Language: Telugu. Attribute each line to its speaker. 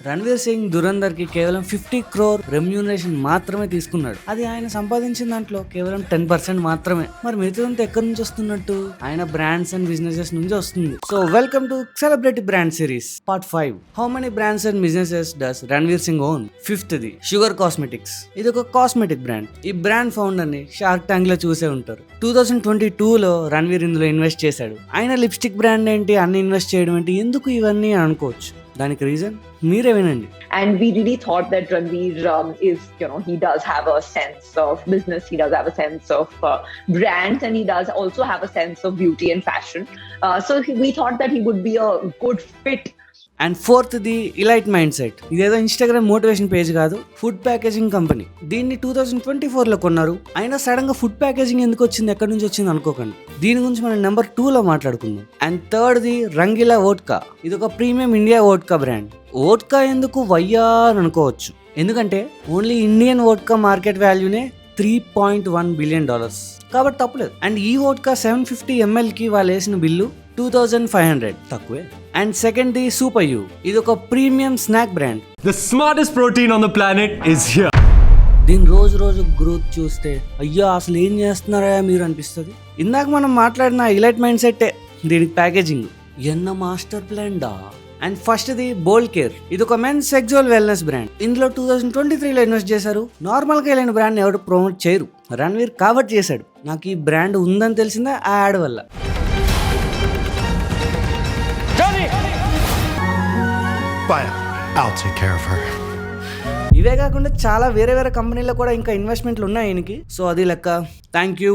Speaker 1: రణ్వీర్ సింగ్ దురంధర్ కి కేవలం 50 crore రెమ్యూనరేషన్ మాత్రమే తీసుకున్నాడు. అది ఆయన సంపాదించిన దాంట్లో కేవలం 10% మాత్రమే. మరి మిగతాదంతా ఎక్కడి నుంచి వస్తున్నట్టు? ఆయన బ్రాండ్స్ అండ్ బిజినెసెస్ నుంచి వస్తుంది. So welcome to celebrity brand series part 5. How many brands and businesses does Ranveer Singh own? 5th the sugar cosmetics. ఇది ఒక కాస్మెటిక్ బ్రాండ్. ఈ బ్రాండ్ ఫౌండర్ ని షార్క్ ట్యాంక్ లో చూసే ఉంటారు. 2022లో రణ్వీర్ ఇందులో ఇన్వెస్ట్ చేశాడు. ఆయన లిప్స్టిక్ బ్రాండ్ ఏంటి, అన్ని ఇన్వెస్ట్ చేయడం ఏంటి, ఎందుకు ఇవన్నీ అనుకోవచ్చు. దానికి రీజన్ మీరే వినండి.
Speaker 2: And we really thought that Ranveer is, he does have a sense of business, he does have a sense of brands, and he does also have a sense of beauty and fashion. So we thought that he would be a good fit.
Speaker 1: And 4th the elite mind set. ఇదేదో ఇన్స్టాగ్రామ్ మోటివేషన్ పేజ్ కాదు, ఫుడ్ ప్యాకేజింగ్ కంపెనీ. దీన్ని 2024లో కొన్నారు. అయినా సడన్ గా ఫుడ్ ప్యాకేజింగ్ ఎందుకు వచ్చింది, ఎక్కడి నుంచి వచ్చింది అనుకోకండి. దీని గురించి మనం నెంబర్ 2లో మాట్లాడుకుందాం. And 3rd the Rangeela vodka. ఇది ఒక premium India vodka brand. Vodka ఎందుకు వయ్యా అని అనుకోవచ్చు, ఎందుకంటే ఓన్లీ ఇండియన్ వోడ్కా మార్కెట్ వాల్యూనే $3.1 billion, కాబట్టి తప్పలేదు. అండ్ ఈ వోడ్కా 750 ml కి వాళ్ళు వేసిన బిల్లు 2500, తక్కువే. And second the super you. ఇది ఒక premium snack brand.
Speaker 3: The smartest protein on the planet is here.
Speaker 1: దీని రోజు గ్రోత్ చూస్తే అయ్యో అసలు ఏం చేస్తున్నారా మీరు అనిపిస్తుంది. ఇందాక మనం మాట్లాడిన ఇలైట్ మైండ్ సెట్టే దీనికి ప్యాకేజింగ్. ఎన్న మాస్టర్ ప్లాన్ డా. And first the bold care. ఇది ఒక మెన్స్ సెక్సువల్ వెల్నెస్ బ్రాండ్. ఇందులో 2023లో ఇన్వెస్ట్ చేశారు. నార్మల్ గా ఇలాంటి బ్రాండ్ ఎవరు ప్రమోట్ చేయరు. రణ్వీర్ కాబట్టి చేశాడు. నాకు ఈ బ్రాండ్ ఉందని తెలిసిందా ఆ యాడ్ వల్ల.
Speaker 4: I'll take care of her.
Speaker 1: ఇవే కాకుండా చాలా వేరే కంపెనీలో కూడా ఇంకా ఇన్వెస్ట్మెంట్లు ఉన్నాయి ఆయనకి. సో అది లెక్క. Thank you.